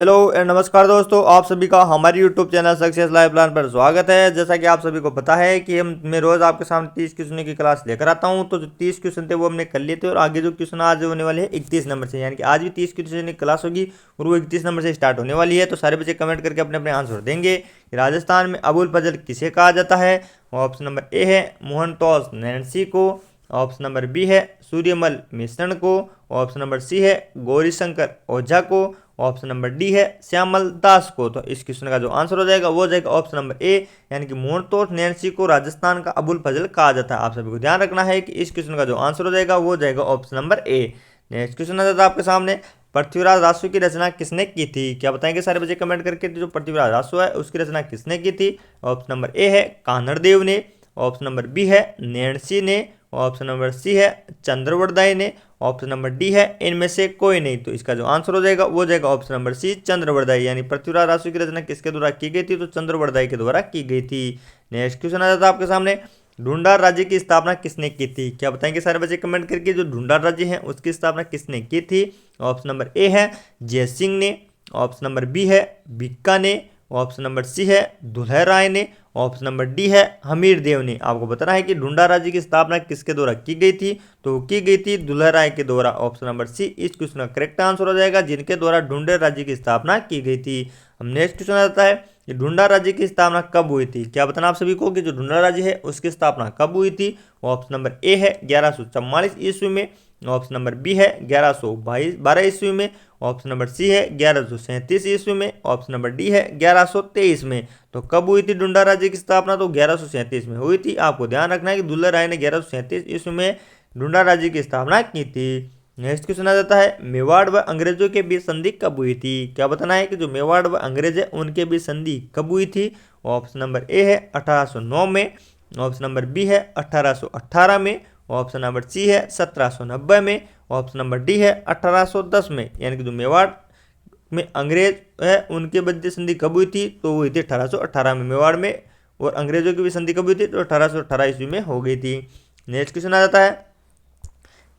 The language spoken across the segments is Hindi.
हेलो एंड नमस्कार दोस्तों, आप सभी का हमारी YouTube channel success life plan पर स्वागत है। जैसा कि आप सभी को पता है कि मैं रोज़ आपके सामने 30 क्वेश्चन की क्लास लेकर आता हूं। तो जो 30 क्वेश्चन थे वो हमने कर लिए थे और आगे जो क्वेश्चन आज होने वाले हैं 31 नंबर से, यानी कि आज भी 30 क्वेश्चन की क्लास होगी और वो 31 नंबर से स्टार्ट होने वाली है। तो सारे बच्चे कमेंट करके अपने अपने आंसर देंगे। राजस्थान में अबुल फजल किसे कहा जाता है? ऑप्शन नंबर ए है मोहनतोस नैन्सी को, ऑप्शन नंबर बी है सूर्यमल मिश्रण को, ऑप्शन नंबर सी है गौरीशंकर ओझा को, ऑप्शन नंबर डी है श्यामल दास को। तो इस क्वेश्चन का जो आंसर हो जाएगा वो जाएगा ऑप्शन नंबर ए, यानी कि मोहनतोस नैन्सी को राजस्थान का अबुल फजल कहा जाता है। आप सभी को ध्यान रखना है कि इस क्वेश्चन का जो आंसर हो जाएगा वो जाएगा option number A. Next question आ जाता है आपके सामने, पृथ्वीराज रासु की रचना किसने की थी? क्या बताएंगे सारे बच्चे कमेंट करके? जो पृथ्वीराज रासु है उसकी रचना किसने की थी? ऑप्शन नंबर ए है कान्हड़देव ने, ऑप्शन नंबर बी है नैन्सी ने, ऑप्शन नंबर सी है चंद्रवरदाई ने, ऑप्शन नंबर डी है इनमें से कोई नहीं। तो इसका जो आंसर हो जाएगा वो जाएगा ऑप्शन नंबर सी चंद्रवरदाई, यानी पृथ्वीराज रासु की रचना किसके द्वारा की गई थी? तो चंद्रवरदाई के द्वारा की गई थी। नेक्स्ट क्वेश्चन आ जाता है आपके सामने, ढूंढार राज्य की स्थापना किसने की थी? क्या बताएंगे सारे बच्चे कमेंट करके? जो ढूंढार राज्य है उसकी स्थापना किसने की थी? ऑप्शन नंबर ए है जयसिंह ने, ऑप्शन नंबर बी है भिक्का ने, ऑप्शन नंबर सी है दुल्हराय ने, ऑप्शन नंबर डी है हमीर देव ने। आपको बताना है कि ढूंढा राज्य की स्थापना किसके द्वारा की गई थी? तो की गई थी दुल्हराय के द्वारा। ऑप्शन नंबर सी इस क्वेश्चन का करेक्ट आंसर हो जाएगा, जिनके द्वारा ढूंढे राज्य की स्थापना की गई थी। हम नेक्स्ट क्वेश्चन आता है कि ढूंढा राज्य की स्थापना कब हुई थी? क्या बताना आप सभी को कि जो ढूंढा राज्य है उसकी स्थापना कब हुई थी? ऑप्शन नंबर ए है 1144 ईस्वी में, ऑप्शन नंबर बी है 1112 ईस्वी में, ऑप्शन नंबर सी है 1137 ईस्वी में, ऑप्शन नंबर डी है 1123 में। तो कब हुई थी ढूंढा राज्य की स्थापना? तो 1137 में हुई थी। आपको ध्यान रखना है कि दुल्लर राय ने 1137 ईस्वी में ढूंढा राज्य की स्थापना की थी। नेक्स्ट क्वेश्चन आ जाता है, मेवाड़ व अंग्रेजों के बीच संधि कब हुई थी? क्या बताना है कि जो मेवाड़ व अंग्रेज है उनके बीच संधि कब हुई थी? ऑप्शन नंबर ए है 1809 में, ऑप्शन नंबर बी है 1818 में, ऑप्शन नंबर सी है 1790 में, ऑप्शन नंबर डी है 1810 में। यानी कि जो मेवाड़ में अंग्रेज है उनके मध्य संधि कब हुई थी? तो हुई थी 1818 में मेवाड़ में, और अंग्रेजों की भी संधि कब हुई थी? तो 1818 ईस्वी में हो गई थी। नेक्स्ट क्वेश्चन आ जाता है,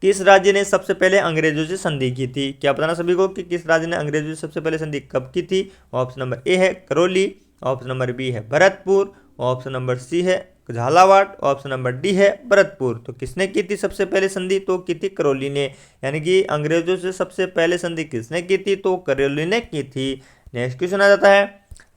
किस राज्य ने सबसे पहले अंग्रेजों से संधि की थी? क्या बताना सभी को कि किस राज्य ने अंग्रेजों से सबसे पहले संधि कब की थी? ऑप्शन नंबर ए है करौली, ऑप्शन नंबर बी है भरतपुर, ऑप्शन नंबर सी है झालावाड़, ऑप्शन नंबर डी है भरतपुर। तो किसने की थी सबसे पहले संधि? तो की थी करौली ने, यानी कि अंग्रेजों से सबसे पहले संधि किसने की थी? तो करौली ने की थी। नेक्स्ट क्वेश्चन आ जाता है,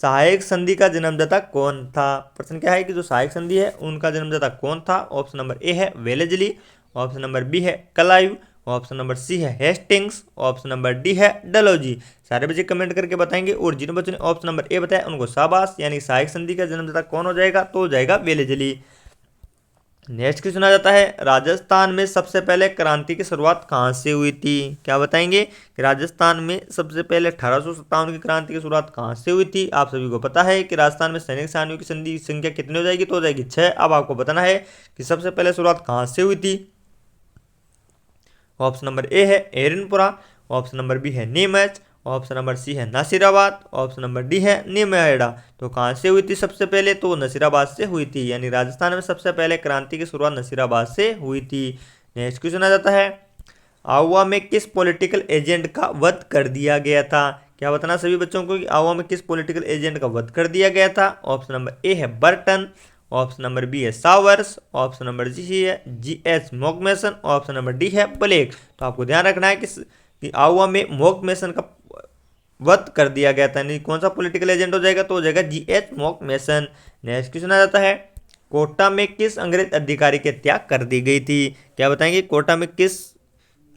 सहायक संधि का जन्मदाता कौन था? प्रश्न क्या है कि जो सहायक संधि है उनका जन्मदाता कौन था? ऑप्शन नंबर ए है वेलेजली, ऑप्शन नंबर बी है क्लाइव, ऑप्शन नंबर सी है हेस्टिंग्स, ऑप्शन नंबर डी है डलहौजी। सारे बच्चे कमेंट करके बताएंगे, और जिन बच्चों ने ऑप्शन नंबर ए बताया उनको शाबाश, यानी सहायक संधि का जन्मदाता कौन हो जाएगा? तो हो जाएगा वेलेजली। नेक्स्ट क्वेश्चन आ जाता है, राजस्थान में सबसे पहले क्रांति की शुरुआत कहाँ से हुई थी? क्या बताएंगे कि राजस्थान में सबसे पहले 1857 की क्रांति की शुरुआत कहाँ से हुई थी? आप सभी को पता है कि राजस्थान में सैनिक सेनानियों की संधि संख्या कितनी हो जाएगी? तो हो जाएगी 6। अब आपको बताना है कि सबसे पहले शुरुआत कहाँ से हुई थी। ऑप्शन नंबर ए है एरनपुरा, ऑप्शन नंबर बी है नीमच, ऑप्शन नंबर सी है नासिराबाद, ऑप्शन नंबर डी है निमेड़ा। तो कहाँ से हुई थी सबसे पहले? तो नसीराबाद से हुई थी, यानी राजस्थान में सबसे पहले क्रांति की शुरुआत नसीराबाद से हुई थी। नेक्स्ट क्वेश्चन आ जाता है, आहुआ में किस पॉलिटिकल एजेंट का वध कर दिया गया था? क्या बताना सभी बच्चों को कि आहुआ में किस पॉलिटिकल एजेंट का वध कर दिया गया था? ऑप्शन नंबर ए है बर्टन, ऑप्शन नंबर बी है सावर्स, ऑप्शन नंबर जी है जी.एच. मॉकमेसन, ऑप्शन नंबर डी है ब्लेक। तो आपको ध्यान रखना है कि आहुआ में मॉकमेसन का वध कर दिया गया था। नहीं, कौन सा पॉलिटिकल एजेंट हो जाएगा? तो हो जाएगा जी.एच. मॉकमेसन। नेक्स्ट क्वेश्चन आ जाता है, कोटा में किस अंग्रेज अधिकारी की हत्या कर दी गई थी? क्या बताएंगे कोटा में किस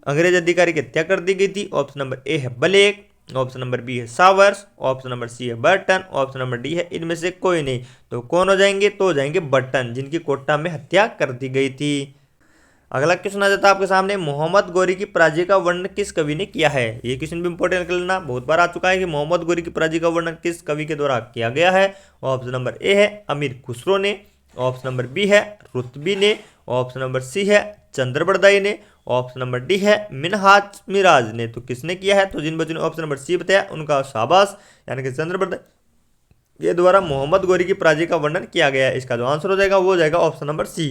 अंग्रेज अधिकारी की हत्या कर दी गई थी? ऑप्शन नंबर ए है ब्लेक, ऑप्शन नंबर बी है सावर्स, ऑप्शन नंबर सी है बर्टन, ऑप्शन नंबर डी है इनमें से कोई नहीं। तो कौन हो जाएंगे? तो हो जाएंगे बर्टन, जिनकी कोटा में हत्या कर दी गई थी। अगला क्वेश्चन आ जाता है आपके सामने, मोहम्मद गौरी की पराजय का वर्णन किस कवि ने किया है? ये क्वेश्चन भी इंपॉर्टेंट कर लेना, बहुत बार आ चुका है कि मोहम्मद गौरी की पराजय का वर्णन किस कवि के द्वारा किया गया है? ऑप्शन नंबर ए है अमीर खुसरो ने, ऑप्शन नंबर बी है रुतबी ने, ऑप्शन नंबर सी है चंद्रबरदाई ने, ऑप्शन नंबर डी है मिनहाज मिराज ने। तो किसने किया है? तो जिन बच्चों ने ऑप्शन नंबर सी बताया उनका शाबाश, यानी कि चंद्रबरदाई के द्वारा मोहम्मद गौरी की पराजय का वर्णन किया गया है। इसका जो आंसर हो जाएगा वो हो जाएगा option number C.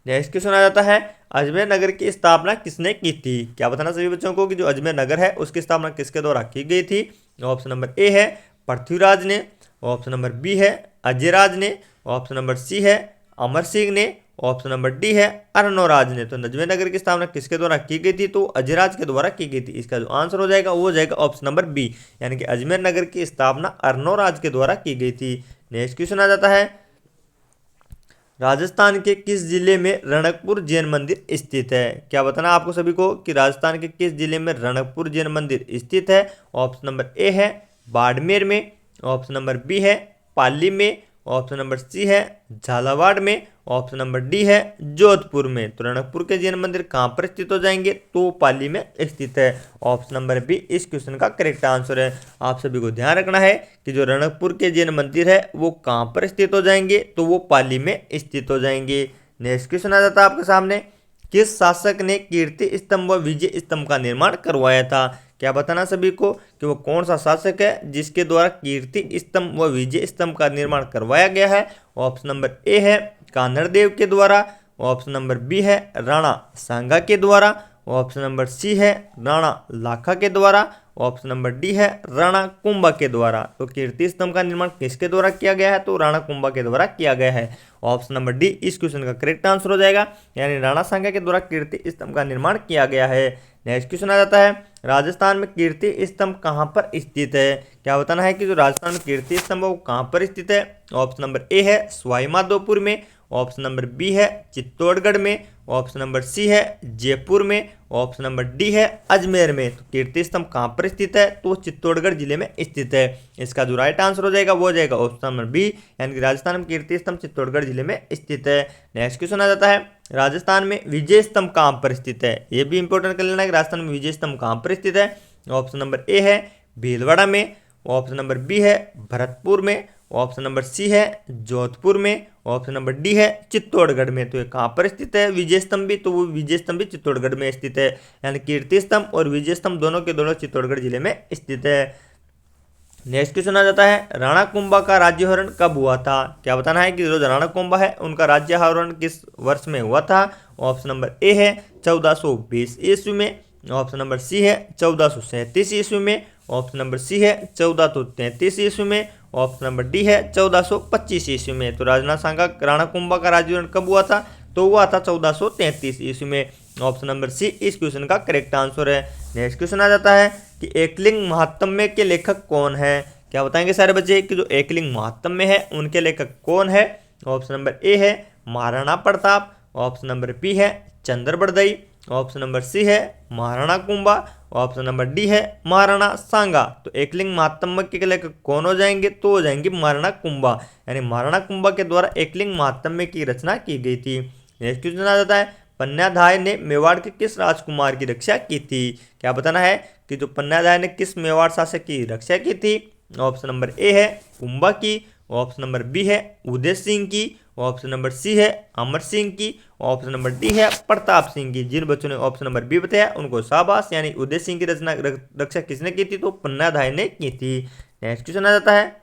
Next question आ जाता है अजमेर नगर की स्थापना किसने की थी। क्या बताना सभी बच्चों को कि जो अजमेर नगर है उसकी स्थापना किसके द्वारा की गई थी। ऑप्शन नंबर ए है पृथ्वीराज ने, ऑप्शन नंबर बी है अजयराज ने, ऑप्शन नंबर सी है अमर सिंह ने, ऑप्शन नंबर डी है अर्नोराज ने। तो अजमेर नगर की स्थापना किसके द्वारा की गई थी, तो अजयराज के द्वारा की गई थी। इसका जो आंसर हो जाएगा वो हो जाएगा ऑप्शन नंबर बी, यानी कि अजमेर नगर की स्थापना अर्नोराज के द्वारा की गई थी। नेक्स्ट क्वेश्चन आ जाता है राजस्थान के किस जिले में रणकपुर जैन मंदिर स्थित है। क्या बताना आपको सभी को कि राजस्थान के किस जिले में रणकपुर जैन मंदिर स्थित है। ऑप्शन नंबर ए है बाड़मेर में, ऑप्शन नंबर बी है पाली में, ऑप्शन नंबर सी है झालावाड़ में, ऑप्शन नंबर डी है जोधपुर में। तो रणकपुर के जैन मंदिर कहाँ पर स्थित हो जाएंगे, तो पाली में स्थित है। ऑप्शन नंबर बी इस क्वेश्चन का करेक्ट आंसर है। आप सभी को ध्यान रखना है कि जो रणकपुर के जैन मंदिर है वो कहाँ पर स्थित हो जाएंगे, तो वो पाली में स्थित हो जाएंगे। नेक्स्ट क्वेश्चन आ जाता है आपके सामने किस शासक ने कीर्ति स्तंभ व विजय स्तंभ का निर्माण करवाया था। क्या बताना सभी को कि वो कौन सा शासक है जिसके द्वारा कीर्ति स्तंभ व विजय स्तंभ का निर्माण करवाया गया है। ऑप्शन नंबर ए है कान्हड़ देव के द्वारा, ऑप्शन नंबर बी है राणा सांगा के द्वारा, ऑप्शन नंबर सी है राणा लाखा के द्वारा, ऑप्शन नंबर डी है राणा कुंभा के द्वारा। तो कीर्ति स्तंभ का निर्माण किसके द्वारा किया गया है, तो राणा कुंभा के द्वारा किया गया है। ऑप्शन नंबर डी इस क्वेश्चन का करेक्ट आंसर हो जाएगा, यानी राणा सांगा के द्वारा कीर्ति स्तंभ का निर्माण किया गया है। नेक्स्ट क्वेश्चन आ जाता है राजस्थान में कीर्ति स्तंभ कहाँ पर स्थित है। क्या बताना है कि जो राजस्थान में कीर्ति स्तंभ है वो कहाँ पर स्थित है। ऑप्शन नंबर ए है सवाई माधोपुर में, ऑप्शन नंबर बी है चित्तौड़गढ़ में, ऑप्शन नंबर सी है जयपुर में, ऑप्शन नंबर डी है अजमेर में। तो कीर्ति स्तंभ कहाँ पर स्थित है, तो चित्तौड़गढ़ जिले में स्थित है। इसका जो राइट आंसर हो जाएगा वो हो जाएगा ऑप्शन नंबर बी, यानी कि राजस्थान में कीर्ति स्तंभ चित्तौड़गढ़ जिले में स्थित है। नेक्स्ट क्वेश्चन आ जाता है राजस्थान में विजय स्तंभ कहाँ पर स्थित है। ये भी इंपॉर्टेंट कर लेना कि राजस्थान में विजय स्तंभ कहाँ पर स्थित है। ऑप्शन नंबर ए है भीलवाड़ा में, ऑप्शन नंबर बी है भरतपुर में, ऑप्शन नंबर सी है जोधपुर में, ऑप्शन नंबर डी है चित्तौड़गढ़ में। तो ये कहाँ पर स्थित है विजय स्तंभ भी, तो वो विजय स्तंभ भी चित्तौड़गढ़ में स्थित है, यानी कीर्ति स्तंभ और विजय स्तंभ दोनों के दोनों चित्तौड़गढ़ जिले में स्थित है। नेक्स्ट क्वेश्चन आ जाता है राणा कुंभा का राज्यारोहण कब हुआ था। क्या बताना है कि जो राणा कुंभा है उनका राज्यारोहण किस वर्ष में हुआ था। ऑप्शन नंबर ए है 1420 ईस्वी में, ऑप्शन नंबर सी है 1437 ईस्वी में, ऑप्शन नंबर सी है 1433 ईस्वी में, ऑप्शन नंबर डी है 1425 ईस्वी में। तो राणा सांगा राणा कुंभा का राज्यारोहण कब हुआ था, तो हुआ था 1433 ईस्वी में। ऑप्शन नंबर सी इस क्वेश्चन का करेक्ट आंसर है। नेक्स्ट क्वेश्चन आ जाता है कि एकलिंग महात्म्य के लेखक कौन है। क्या बताएंगे सारे बच्चे कि जो एकलिंग महात्म्य है उनके लेखक कौन है। ऑप्शन नंबर ए है Maharana Pratap, option number B है चंद्रबड़दई, ऑप्शन नंबर सी है Maharana Kumbha, option number D है महाराणा सांगा। तो एकलिंग महात्म्य के लेखक कौन हो जाएंगे, तो हो जाएंगे महाराणा कुंभा, यानी महाराणा कुंभा के द्वारा एकलिंग महात्म्य की रचना की गई थी। नेक्स्ट क्वेश्चन आ जाता है पन्नाधाय ने मेवाड़ के किस राजकुमार की रक्षा की थी। क्या बताना है कि जो पन्नाधाय ने किस मेवाड़ शासक की रक्षा की थी। ऑप्शन नंबर ए है कुंभा की, ऑप्शन नंबर बी है उदय सिंह की, ऑप्शन नंबर सी है अमर सिंह की, ऑप्शन नंबर डी है प्रताप सिंह की। जिन बच्चों ने ऑप्शन नंबर बी बताया उनको शाबाश, यानी उदय सिंह की रक्षा किसने की थी, तो पन्नाधाय ने की थी। नेक्स्ट क्वेश्चन आ जाता है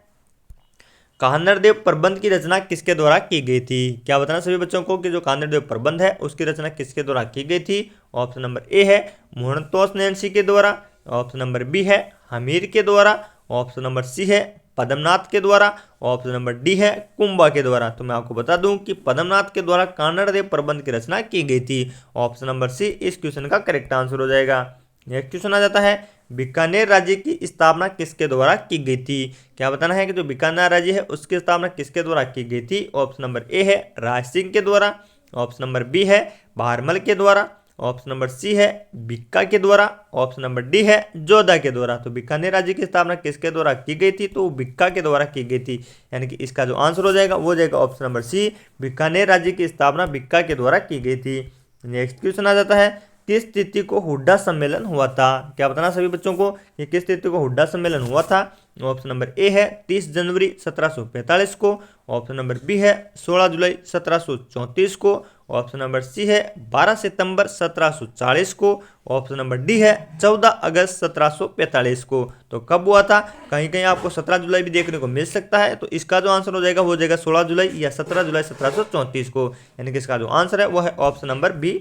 कान्हड़देव प्रबंध की रचना किसके द्वारा की गई थी। क्या बताना सभी बच्चों को कि जो कान्हड़देव प्रबंध है उसकी रचना किसके द्वारा की गई थी। ऑप्शन नंबर ए है मोहनतोष नैन्सी के द्वारा, ऑप्शन नंबर बी है हमीर के द्वारा, ऑप्शन नंबर सी है पद्मनाथ के द्वारा, ऑप्शन नंबर डी है कुंभा के द्वारा। तो मैं आपको बता दूं कि पद्मनाथ के द्वारा कान्हड़देव प्रबंध की रचना की गई थी। ऑप्शन नंबर सी इस क्वेश्चन का करेक्ट आंसर हो जाएगा। नेक्स्ट क्वेश्चन आ जाता है बीकानेर राज्य की स्थापना किसके द्वारा की गई थी। क्या बताना है कि जो बीकानेर राज्य है उसकी स्थापना किसके द्वारा की गई थी। ऑप्शन नंबर ए है राज सिंह के द्वारा, ऑप्शन नंबर बी है भारमल के द्वारा, ऑप्शन नंबर सी है भिक्का के द्वारा, ऑप्शन नंबर डी है जोधा के द्वारा। तो बीकानेर राज्य की स्थापना किसके द्वारा की गई थी, तो भिक्का के द्वारा की गई थी, यानी कि इसका जो आंसर हो जाएगा वो जाएगा ऑप्शन नंबर सी, बीकानेर राज्य की स्थापना भिक्का के द्वारा की गई थी। नेक्स्ट क्वेश्चन आ जाता है किस तिथि को हुड्डा सम्मेलन हुआ था। क्या बताना सभी बच्चों को कि किस तिथि को हुड्डा सम्मेलन हुआ था। ऑप्शन नंबर ए है 30 जनवरी 1745 को, ऑप्शन नंबर बी है 16 जुलाई 1734 को, ऑप्शन नंबर सी है 12 सितंबर 1740 को। ऑप्शन नंबर डी है 14 अगस्त 1745 को। तो कब हुआ था? कहीं कहीं आपको 17 जुलाई भी देखने को मिल सकता है, तो इसका जो आंसर हो जाएगा वो हो जाएगा 16 जुलाई या 17 जुलाई 1734 को, यानी कि इसका जो आंसर है वो है ऑप्शन नंबर बी।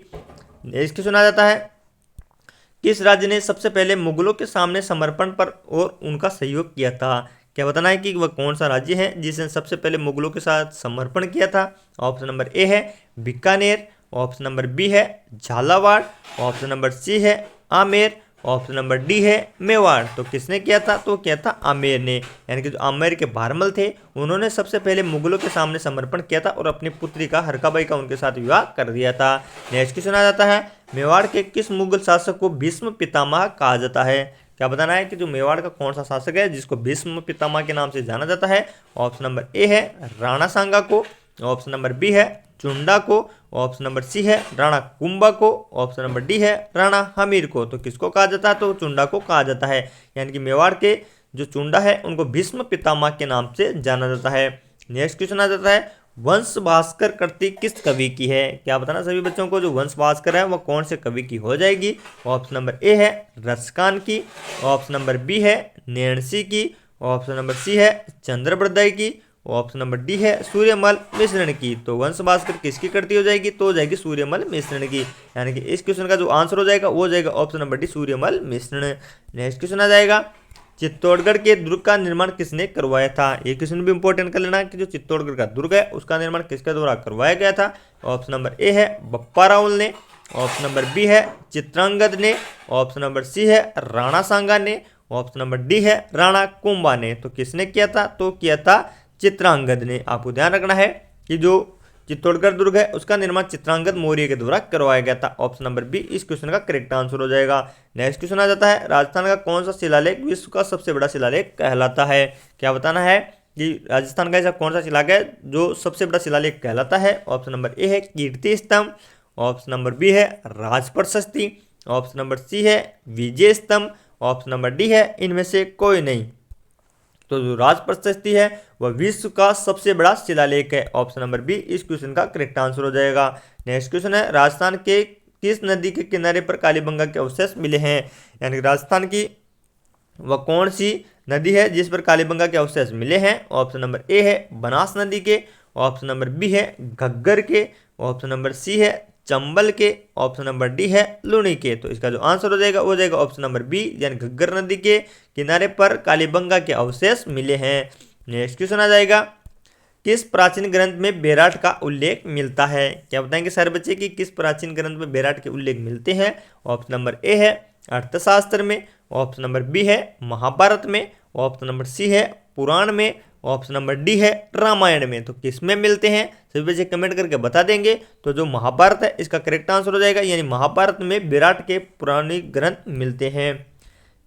इसकी सुना जाता है किस राज्य ने सबसे पहले मुगलों के सामने समर्पण पर और उनका सहयोग किया था? क्या बताना है कि वह कौन सा राज्य है जिसने सबसे पहले मुगलों के साथ समर्पण किया था? ऑप्शन नंबर ए है बीकानेर। ऑप्शन नंबर बी है झालावाड़। ऑप्शन नंबर सी है आमेर। ऑप्शन नंबर डी है मेवाड़। तो किसने किया था? तो किया था आमेर ने, यानी कि जो आमेर के भारमल थे उन्होंने सबसे पहले मुगलों के सामने समर्पण किया था और अपनी पुत्री का हरकाबाई का उनके साथ विवाह कर दिया था। नेक्स्ट क्वेश्चन आ जाता है मेवाड़ के किस मुगल शासक को भीष्म पितामह कहा जाता है? क्या बताना है कि जो मेवाड़ का कौन सा शासक है जिसको भीष्म पितामह के नाम से जाना जाता है? ऑप्शन नंबर ए है राणा सांगा को। ऑप्शन नंबर बी है चुंडा को। ऑप्शन नंबर सी है राणा कुंभा को। ऑप्शन नंबर डी है राणा हमीर को। तो किसको कहा जाता है? तो चुंडा को कहा जाता है, यानी कि मेवाड़ के जो चुंडा है उनको भीष्म पितामह के नाम से जाना जाता है। नेक्स्ट क्वेश्चन आ जाता है वंश भास्कर कृति किस कवि की है? क्या बताना सभी बच्चों को, जो वंश भास्कर है वो कौन से कवि की हो जाएगी? ऑप्शन नंबर ए है रसकान की। ऑप्शन नंबर बी है नैणसी की। ऑप्शन नंबर सी है चंद्रबृदय की। ऑप्शन नंबर डी है सूर्यमल मिश्रण की। तो वंश भास्कर किसकी कृति हो जाएगी? तो हो जाएगी सूर्यमल मिश्रण की, यानी कि इस क्वेश्चन का जो आंसर हो जाएगा वो हो जाएगा ऑप्शन नंबर डी सूर्यमल मिश्रण। नेक्स्ट क्वेश्चन आ जाएगा चित्तौड़गढ़ के दुर्ग का निर्माण किसने करवाया था? ये क्वेश्चन भी इंपॉर्टेंट कर लेना कि जो चित्तौड़गढ़ का दुर्ग है उसका निर्माण किसके द्वारा करवाया गया था? ऑप्शन नंबर ए है बप्पा राउल ने। ऑप्शन नंबर बी है चित्रांगद ने। ऑप्शन नंबर सी है राणा सांगा ने। ऑप्शन नंबर डी है राणा कुंभा ने। तो किसने किया था? तो किया था चित्रांगद ने। आपको ध्यान रखना है कि जो चित्तौड़गढ़ दुर्ग है उसका निर्माण चित्रांगद मौर्य के द्वारा करवाया गया था। ऑप्शन नंबर बी इस क्वेश्चन का करेक्ट आंसर हो जाएगा। नेक्स्ट क्वेश्चन आ जाता है राजस्थान का कौन सा शिलालेख विश्व का सबसे बड़ा शिलालेख कहलाता है? क्या बताना है कि राजस्थान का ऐसा कौन सा शिलालेख है जो सबसे बड़ा शिलालेख कहलाता है? ऑप्शन नंबर ए है कीर्ति स्तंभ। ऑप्शन नंबर बी है राज प्रशस्ति। ऑप्शन नंबर सी है विजय स्तंभ। ऑप्शन नंबर डी है इनमें से कोई नहीं। तो जो राज प्रशस्ति है वह विश्व का सबसे बड़ा शिलालेख है। ऑप्शन नंबर बी इस क्वेश्चन का करेक्ट आंसर हो जाएगा। नेक्स्ट क्वेश्चन है राजस्थान के किस नदी के किनारे पर कालीबंगा के अवशेष मिले हैं? यानी राजस्थान की वह कौन सी नदी है जिस पर कालीबंगा के अवशेष मिले हैं? ऑप्शन नंबर ए है बनास नदी के। ऑप्शन नंबर बी है घग्गर के। ऑप्शन नंबर सी है चंबल के। ऑप्शन नंबर डी है लुणी के। तो इसका जो आंसर हो जाएगा वो हो जाएगा ऑप्शन नंबर बी, यानी घग्गर नदी के किनारे पर कालीबंगा के अवशेष मिले हैं। नेक्स्ट क्वेश्चन आ जाएगा किस प्राचीन ग्रंथ में बेराट का उल्लेख मिलता है? क्या बताएंगे सारे बच्चे कि किस प्राचीन ग्रंथ में बेराट के उल्लेख मिलते हैं? ऑप्शन नंबर ए है अर्थशास्त्र में। ऑप्शन नंबर बी है महाभारत में। ऑप्शन नंबर सी है पुराण में। ऑप्शन नंबर डी है रामायण में। तो किस में मिलते हैं सभी बच्चे कमेंट करके बता देंगे। तो जो महाभारत है इसका करेक्ट आंसर हो जाएगा, यानी महाभारत में विराट के पुरानी ग्रंथ मिलते हैं।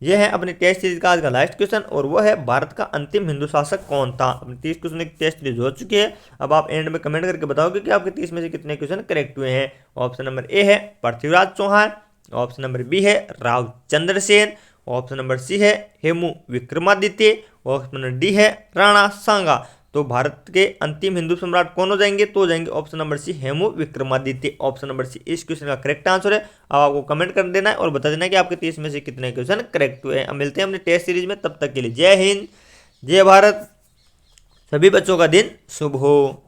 यह है अपने टेस्ट सीरीज का आज का लास्ट क्वेश्चन और वो है भारत का अंतिम हिंदू शासक कौन था? अपने 30 क्वेश्चन की टेस्ट सीरीज हो चुकी है। अब आप एंड में कमेंट करके बताओगे कि आपके 30 में से कितने क्वेश्चन करेक्ट हुए हैं। ऑप्शन नंबर ए है Prithviraj Chauhan. Option number B है Rao Chandrasen. Option number C है Hemu Vikramaditya. Option number D है राणा सांगा। तो भारत के अंतिम हिंदू सम्राट कौन हो जाएंगे? तो हो जाएंगे option number C Hemu Vikramaditya. Option number C इस क्वेश्चन का करेक्ट आंसर है। अब आपको कमेंट कर देना है और बता देना है कि आपके 30 में से कितने क्वेश्चन करेक्ट हुए हैं। अब मिलते हैं अपने टेस्ट सीरीज में, तब तक के लिए जय हिंद जय भारत। सभी बच्चों का दिन शुभ हो।